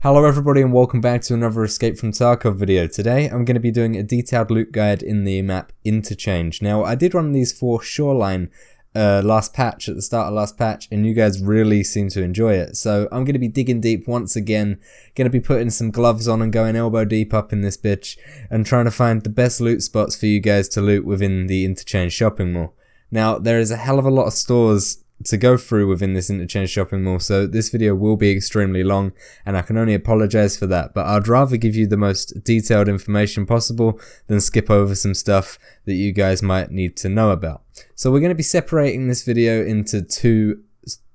Hello everybody and welcome back to another Escape from Tarkov video. Today I'm going to be doing a detailed loot guide in the map Interchange. Now I did one of these for Shoreline last patch, at the start of last patch, and you guys really seem to enjoy it. So I'm going to be digging deep once again, going to be putting some gloves on and going elbow deep up in this bitch and trying to find the best loot spots for you guys to loot within the Interchange shopping mall. Now there is a hell of a lot of stores to go through within this Interchange shopping mall, so this video will be extremely long and I can only apologize for that, but I'd rather give you the most detailed information possible than skip over some stuff that you guys might need to know about. So we're going to be separating this video into two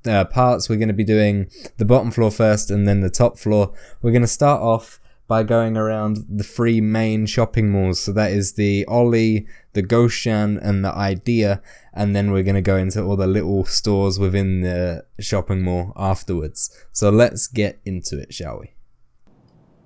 parts. We're going to be doing the bottom floor first and then the top floor. We're going to start off by going around the three main shopping malls, so that is the Ollie, the Goshen and the IKEA, and then we're going to go into all the little stores within the shopping mall afterwards. So let's get into it, shall we?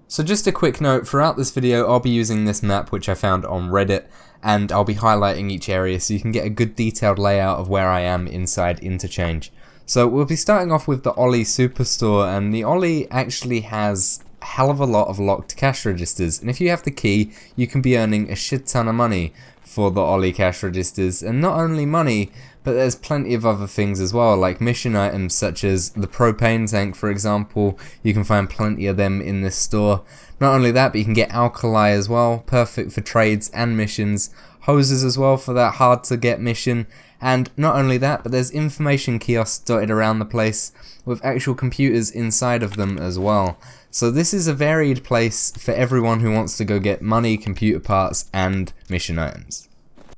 So just a quick note, throughout this video I'll be using this map which I found on Reddit, and I'll be highlighting each area so you can get a good detailed layout of where I am inside Interchange. So we'll be starting off with the Ollie Superstore, and the Ollie actually has a hell of a lot of locked cash registers, and if you have the key you can be earning a shit ton of money for the Ollie cash registers. And not only money, but there's plenty of other things as well, like mission items such as the propane tank, for example. You can find plenty of them in this store. Not only that, but you can get alkali as well, perfect for trades and missions. Hoses as well for that hard to get mission. And not only that, but there's information kiosks dotted around the place with actual computers inside of them as well. So this is a varied place for everyone who wants to go get money, computer parts and mission items.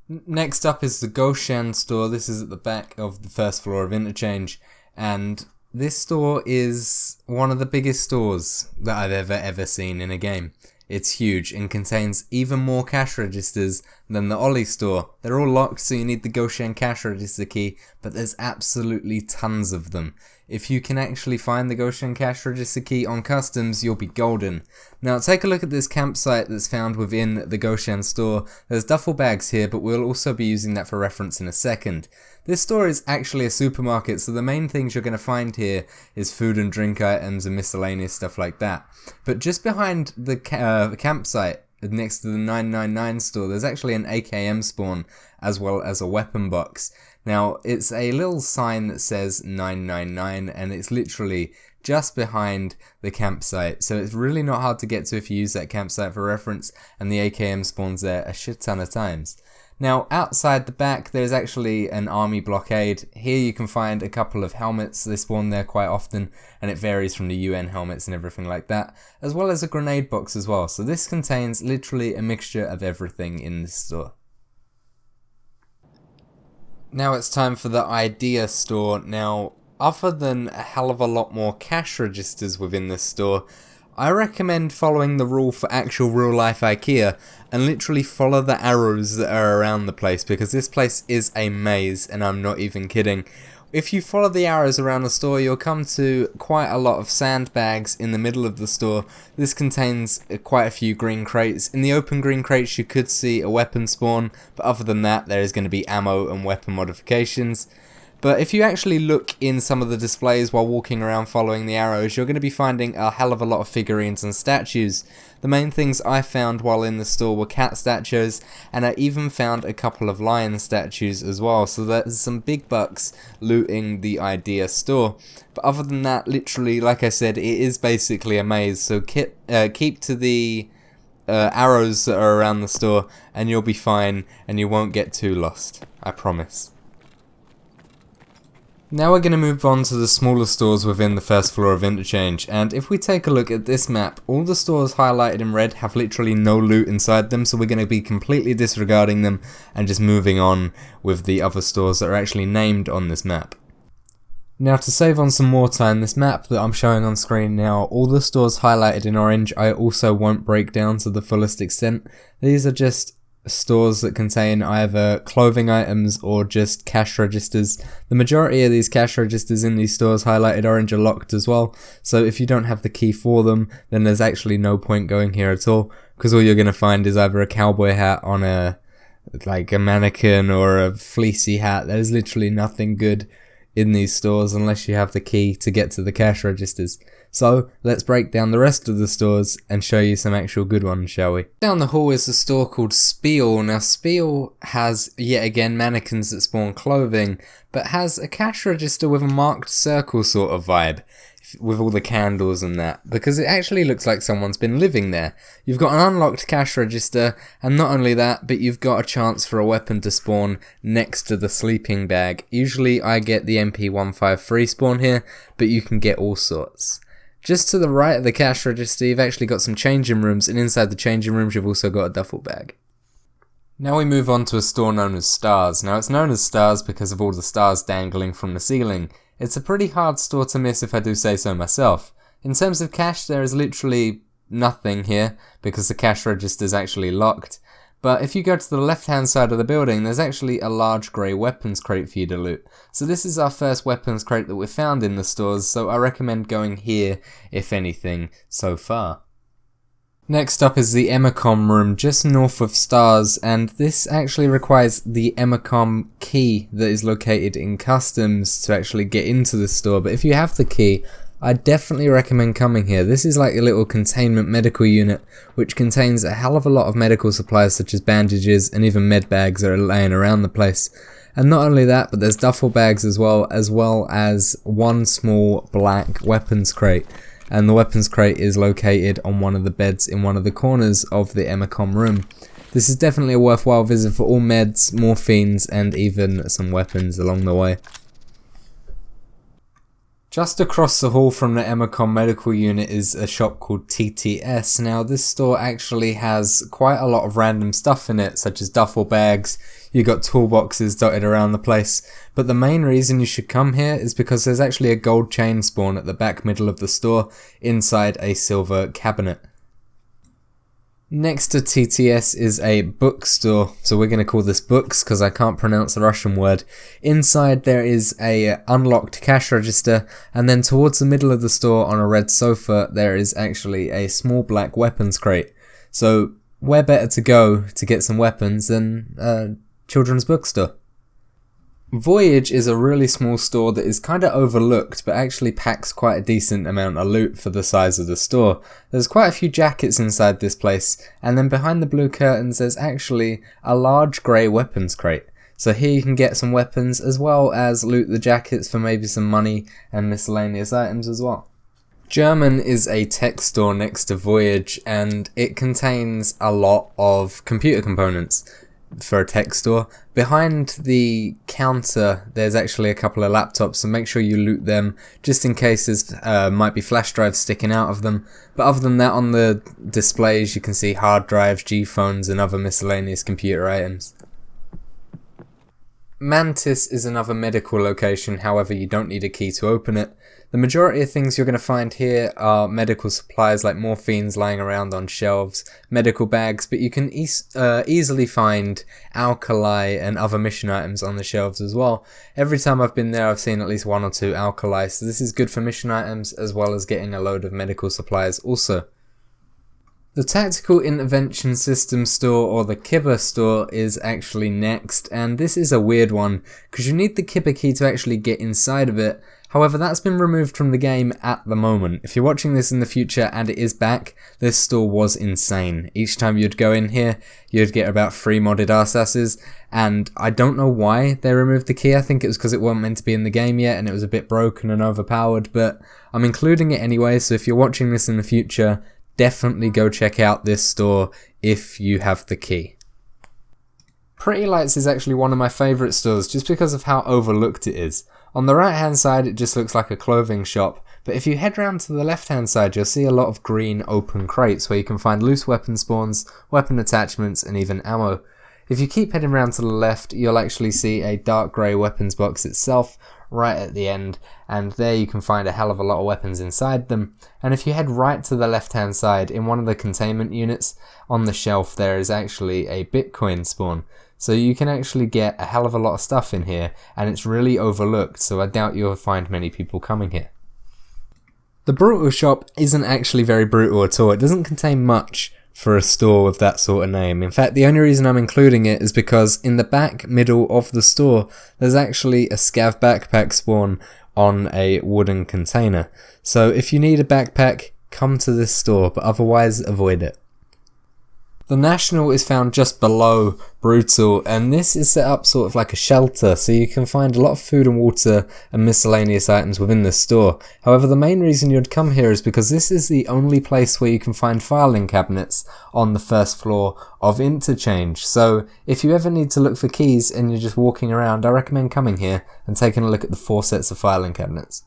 Next up is the Goshen Store. This is at the back of the first floor of Interchange, and this store is one of the biggest stores that I've ever seen in a game. It's huge and contains even more cash registers than the Ollie store. They're all locked, so you need the Goshen cash register key, but there's absolutely tons of them. If you can actually find the Goshen cash register key on customs, you'll be golden. Now take a look at this campsite that's found within the Goshen store. There's duffel bags here, but we'll also be using that for reference in a second. This store is actually a supermarket, so the main things you're going to find here is food and drink items and miscellaneous stuff like that. But just behind the campsite, next to the 999 store, there's actually an AKM spawn as well as a weapon box. Now it's a little sign that says 999 and it's literally just behind the campsite, so it's really not hard to get to if you use that campsite for reference, and the AKM spawns there a shit ton of times. Now outside the back there's actually an army blockade. Here you can find a couple of helmets. They spawn there quite often and it varies from the UN helmets and everything like that, as well as a grenade box as well. So this contains literally a mixture of everything in this store. Now it's time for the IKEA store. Now other than a hell of a lot more cash registers within this store, I recommend following the rule for actual real life IKEA and literally follow the arrows that are around the place, because this place is a maze and I'm not even kidding. If you follow the arrows around the store, you'll come to quite a lot of sandbags in the middle of the store. This contains quite a few green crates. In the open green crates you could see a weapon spawn, but other than that there is going to be ammo and weapon modifications. But if you actually look in some of the displays while walking around following the arrows, you're going to be finding a hell of a lot of figurines and statues. The main things I found while in the store were cat statues, and I even found a couple of lion statues as well, so there's some big bucks looting the IKEA store. But other than that, literally, like I said, it is basically a maze, so keep to the arrows that are around the store and you'll be fine and you won't get too lost, I promise. Now we're going to move on to the smaller stores within the first floor of Interchange, and if we take a look at this map, all the stores highlighted in red have literally no loot inside them, so we're going to be completely disregarding them and just moving on with the other stores that are actually named on this map. Now to save on some more time, this map that I'm showing on screen now, all the stores highlighted in orange I also won't break down to the fullest extent. These are just stores that contain either clothing items or just cash registers. The majority of these cash registers in these stores highlighted orange are locked as well, so if you don't have the key for them then there's actually no point going here at all, because all you're going to find is either a cowboy hat on a mannequin or a fleecy hat. There's literally nothing good in these stores unless you have the key to get to the cash registers. So let's break down the rest of the stores and show you some actual good ones, shall we? Down the hall is a store called Spiel. Now Spiel has yet again mannequins that spawn clothing, but has a cash register with a marked circle sort of vibe, with all the candles and that, because it actually looks like someone's been living there. You've got an unlocked cash register, and not only that, but you've got a chance for a weapon to spawn next to the sleeping bag. Usually I get the MP153 spawn here, but you can get all sorts. Just to the right of the cash register, you've actually got some changing rooms, and inside the changing rooms you've also got a duffel bag. Now we move on to a store known as Stars. Now it's known as Stars because of all the stars dangling from the ceiling. It's a pretty hard store to miss if I do say so myself. In terms of cash, there is literally nothing here because the cash register is actually locked. But if you go to the left hand side of the building, there's actually a large grey weapons crate for you to loot. So this is our first weapons crate that we've found in the stores, so I recommend going here if anything so far. Next up is the EMERCOM room just north of Stars, and this actually requires the EMERCOM key that is located in customs to actually get into the store. But if you have the key, I definitely recommend coming here. This is like a little containment medical unit which contains a hell of a lot of medical supplies such as bandages and even med bags that are laying around the place. And not only that, but there's duffel bags as well as one small black weapons crate. And the weapons crate is located on one of the beds in one of the corners of the EMERCOM room. This is definitely a worthwhile visit for all meds, morphines, and even some weapons along the way. Just across the hall from the EMERCOM medical unit is a shop called TTS. Now this store actually has quite a lot of random stuff in it, such as duffel bags, you got toolboxes dotted around the place, but the main reason you should come here is because there's actually a gold chain spawn at the back middle of the store inside a silver cabinet. Next to TTS is a bookstore, so we're going to call this books because I can't pronounce the Russian word. Inside there is a unlocked cash register, and then towards the middle of the store on a red sofa there is actually a small black weapons crate. So where better to go to get some weapons than a children's bookstore? Voyage is a really small store that is kind of overlooked but actually packs quite a decent amount of loot for the size of the store. There's quite a few jackets inside this place, and then behind the blue curtains there's actually a large grey weapons crate. So here you can get some weapons as well as loot the jackets for maybe some money and miscellaneous items as well. German is a tech store next to Voyage, and it contains a lot of computer components for a tech store. Behind the counter there's actually a couple of laptops, so make sure you loot them just in case there might be flash drives sticking out of them. But other than that, on the displays you can see hard drives, G-phones and other miscellaneous computer items. Mantis is another medical location, however you don't need a key to open it. The majority of things you're going to find here are medical supplies like morphines lying around on shelves, medical bags, but you can easily find alkali and other mission items on the shelves as well. Every time I've been there I've seen at least 1 or 2 alkali, so this is good for mission items as well as getting a load of medical supplies also. The Tactical Intervention System store, or the Kibber store, is actually next, and this is a weird one because you need the Kibber key to actually get inside of it. However, that's been removed from the game at the moment. If you're watching this in the future and it is back, this store was insane. Each time you'd go in here, you'd get about 3 modded arsasses, and I don't know why they removed the key. I think it was because it wasn't meant to be in the game yet and it was a bit broken and overpowered, but I'm including it anyway, so if you're watching this in the future, definitely go check out this store if you have the key. Pretty Lights is actually one of my favourite stores just because of how overlooked it is. On the right hand side it just looks like a clothing shop, but if you head round to the left hand side you'll see a lot of green open crates where you can find loose weapon spawns, weapon attachments and even ammo. If you keep heading round to the left you'll actually see a dark grey weapons box itself right at the end, and there you can find a hell of a lot of weapons inside them. And if you head right to the left hand side, in one of the containment units on the shelf there is actually a Bitcoin spawn, so you can actually get a hell of a lot of stuff in here, and it's really overlooked, so I doubt you'll find many people coming here. The Brutal shop isn't actually very brutal at all. It doesn't contain much for a store with that sort of name. In fact, the only reason I'm including it is because in the back middle of the store, there's actually a scav backpack spawn on a wooden container. So if you need a backpack, come to this store, but otherwise avoid it. The National is found just below Brutal, and this is set up sort of like a shelter, so you can find a lot of food and water and miscellaneous items within this store. However, the main reason you'd come here is because this is the only place where you can find filing cabinets on the first floor of Interchange. So if you ever need to look for keys and you're just walking around, I recommend coming here and taking a look at the 4 sets of filing cabinets.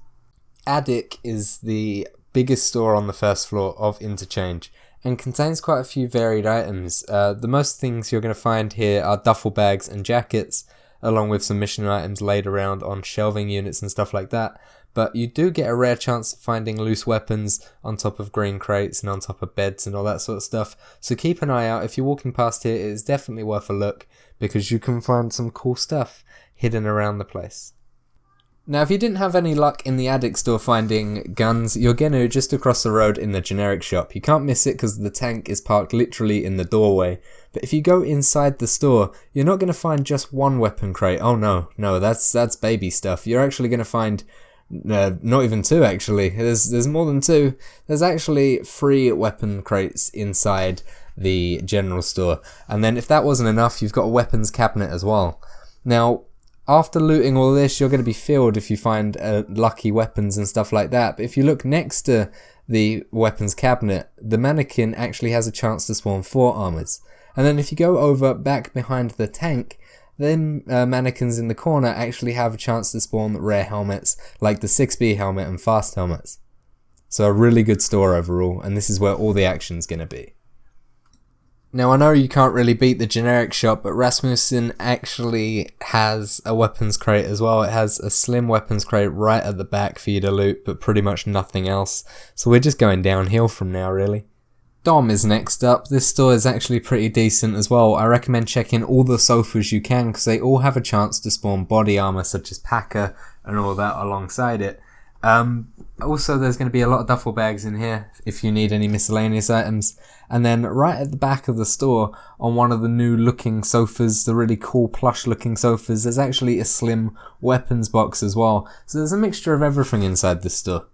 Addict is the biggest store on the first floor of Interchange and contains quite a few varied items. The most things you're going to find here are duffel bags and jackets, along with some mission items laid around on shelving units and stuff like that. But you do get a rare chance of finding loose weapons on top of green crates and on top of beds and all that sort of stuff. So keep an eye out. If you're walking past here, it is definitely worth a look because you can find some cool stuff hidden around the place. Now, if you didn't have any luck in the Addict store finding guns, you're going to just across the road in the generic shop. You can't miss it because the tank is parked literally in the doorway. But if you go inside the store, you're not going to find just one weapon crate. Oh no, that's baby stuff. You're actually going to find not even 2 actually. There's more than 2. There's actually 3 weapon crates inside the general store. And then if that wasn't enough, you've got a weapons cabinet as well. Now, after looting all this, you're going to be filled if you find lucky weapons and stuff like that. But if you look next to the weapons cabinet, the mannequin actually has a chance to spawn 4 armors. And then if you go over back behind the tank, then mannequins in the corner actually have a chance to spawn rare helmets like the 6B helmet and fast helmets. So a really good store overall, and this is where all the action's going to be. Now, I know you can't really beat the generic shop, but Rasmussen actually has a weapons crate as well. It has a slim weapons crate right at the back for you to loot, but pretty much nothing else. So we're just going downhill from now, really. Dom is next up. This store is actually pretty decent as well. I recommend checking all the sofas you can because they all have a chance to spawn body armor such as Packer and all that alongside it. Also, there's going to be a lot of duffel bags in here if you need any miscellaneous items. And then right at the back of the store, on one of the new looking sofas, the really cool plush looking sofas, there's actually a slim weapons box as well. So there's a mixture of everything inside this store.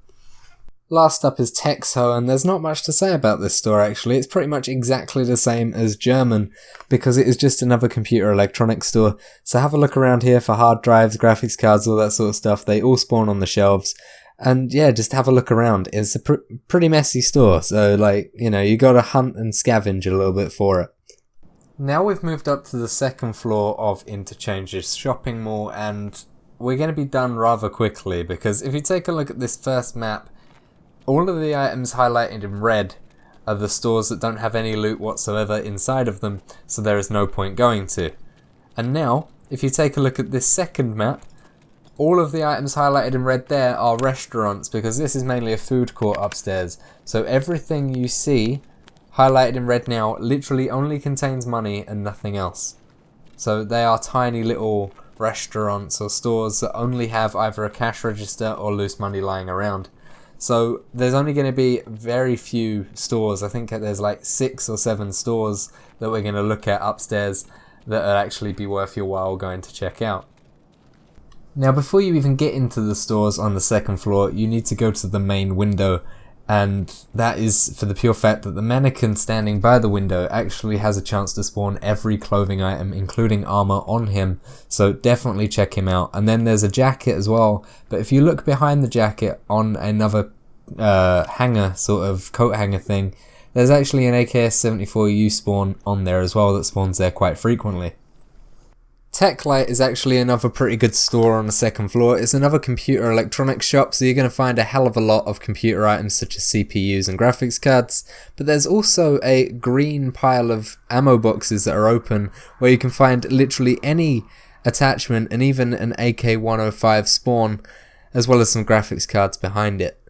Last up is Tex Oh, and there's not much to say about this store actually. It's pretty much exactly the same as German because it is just another computer electronics store. So have a look around here for hard drives, graphics cards, all that sort of stuff. They all spawn on the shelves. And yeah, just have a look around. It's a pretty messy store, so you gotta hunt and scavenge a little bit for it. Now we've moved up to the second floor of Interchange's shopping mall, and we're going to be done rather quickly because if you take a look at this first map, all of the items highlighted in red are the stores that don't have any loot whatsoever inside of them, so there is no point going to. And now, if you take a look at this second map, all of the items highlighted in red there are restaurants because this is mainly a food court upstairs. So everything you see highlighted in red now literally only contains money and nothing else. So they are tiny little restaurants or stores that only have either a cash register or loose money lying around. So there's only going to be very few stores. I think there's like 6 or 7 stores that we're going to look at upstairs that will actually be worth your while going to check out. Now, before you even get into the stores on the second floor, you need to go to the main window, and that is for the pure fact that the mannequin standing by the window actually has a chance to spawn every clothing item, including armor, on him, so definitely check him out. And then there's a jacket as well, but if you look behind the jacket on another hanger, sort of coat hanger thing, there's actually an AKS-74U spawn on there as well that spawns there quite frequently. TechLight is actually another pretty good store on the second floor. It's another computer electronics shop, so you're going to find a hell of a lot of computer items such as CPUs and graphics cards. But there's also a green pile of ammo boxes that are open where you can find literally any attachment and even an AK-105 spawn, as well as some graphics cards behind it.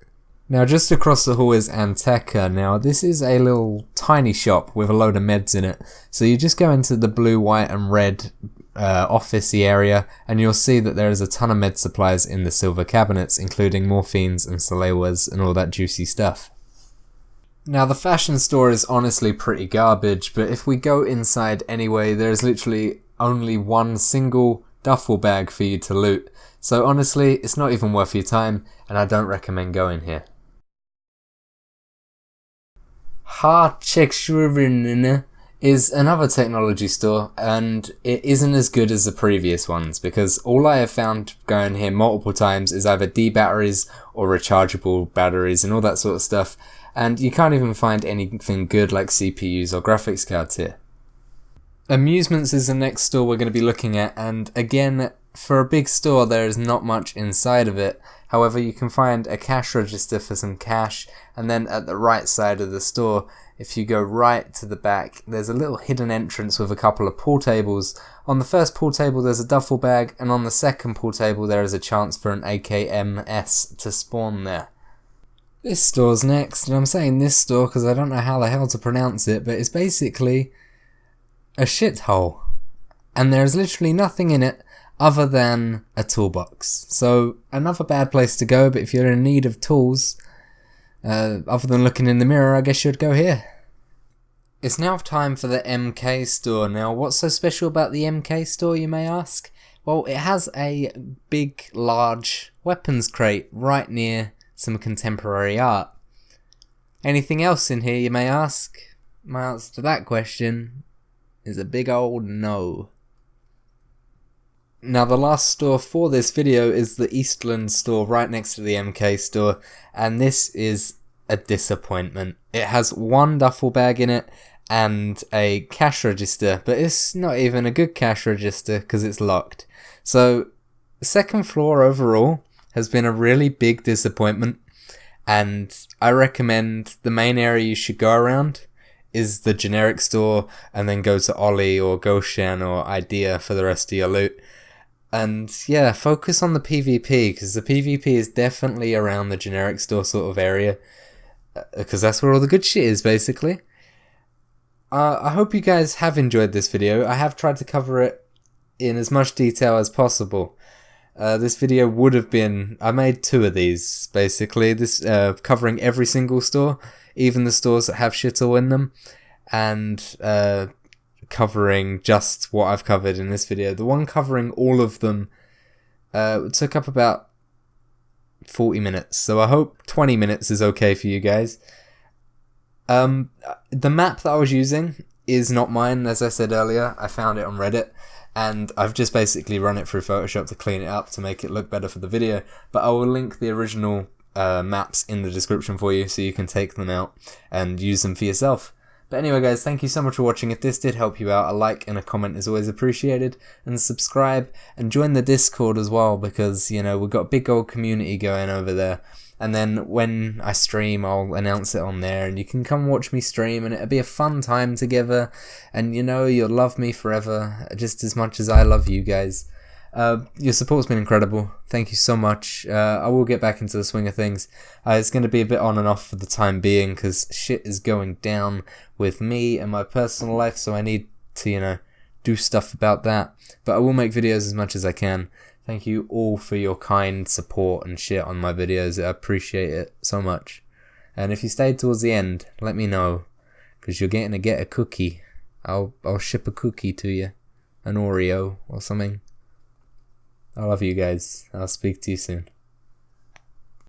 Now, just across the hall is Anteca. Now, this is a little tiny shop with a load of meds in it. So you just go into the blue, white and red officey area, and you'll see that there is a ton of med supplies in the silver cabinets, including morphines and salewas and all that juicy stuff. Now the fashion store is honestly pretty garbage, but if we go inside anyway, there's literally only one single duffel bag for you to loot. So honestly, it's not even worth your time, and I don't recommend going here. INTERCHANGE is another technology store, and it isn't as good as the previous ones because all I have found going here multiple times is either D batteries or rechargeable batteries and all that sort of stuff, and you can't even find anything good like CPUs or graphics cards here. Amusements is the next store we're going to be looking at, and again, for a big store there is not much inside of it. However, you can find a cash register for some cash, and then at the right side of the store, if you go right to the back, there's a little hidden entrance with a couple of pool tables. On the first pool table there's a duffel bag, and on the second pool table there is a chance for an AKMS to spawn there. This store's next, and I'm saying this store because I don't know how the hell to pronounce it, but it's basically a shithole. And there's literally nothing in it other than a toolbox. So another bad place to go, but if you're in need of tools, other than looking in the mirror, I guess you'd go here. It's now time for the MK store. Now, what's so special about the MK store, you may ask? Well, it has a big, large weapons crate right near some contemporary art. Anything else in here, you may ask? My answer to that question is a big old no. Now the last store for this video is the Eastland Store right next to the MK store, and this is a disappointment. It has one duffel bag in it and a cash register, but it's not even a good cash register because it's locked. So the second floor overall has been a really big disappointment, and I recommend the main area you should go around is the generic store, and then go to Ollie or Goshen or IKEA for the rest of your loot. And yeah, focus on the PvP, because the PvP is definitely around the generic store sort of area, because that's where all the good shit is, basically. I hope you guys have enjoyed this video. I have tried to cover it in as much detail as possible. This video would have been, I made 2 of these, basically, this covering every single store, even the stores that have shit all in them, and covering just what I've covered in this video. The one covering all of them took up about 40 minutes, so I hope 20 minutes is okay for you guys. The map that I was using is not mine, as I said earlier. I found it on Reddit, and I've just basically run it through Photoshop to clean it up to make it look better for the video, but I will link the original maps in the description for you so you can take them out and use them for yourself. But anyway guys, thank you so much for watching. If this did help you out, a like and a comment is always appreciated, and subscribe and join the Discord as well, because you know we've got a big old community going over there, and then when I stream I'll announce it on there and you can come watch me stream, and it'll be a fun time together, and you know you'll love me forever just as much as I love you guys. Your support's been incredible. Thank you so much. I will get back into the swing of things. It's going to be a bit on and off for the time being because shit is going down with me and my personal life, so I need to, you know, do stuff about that. But I will make videos as much as I can. Thank you all for your kind support and shit on my videos. I appreciate it so much. And if you stayed towards the end, let me know, because you're getting to get a cookie. I'll ship a cookie to you, an Oreo or something. I love you guys. I'll speak to you soon.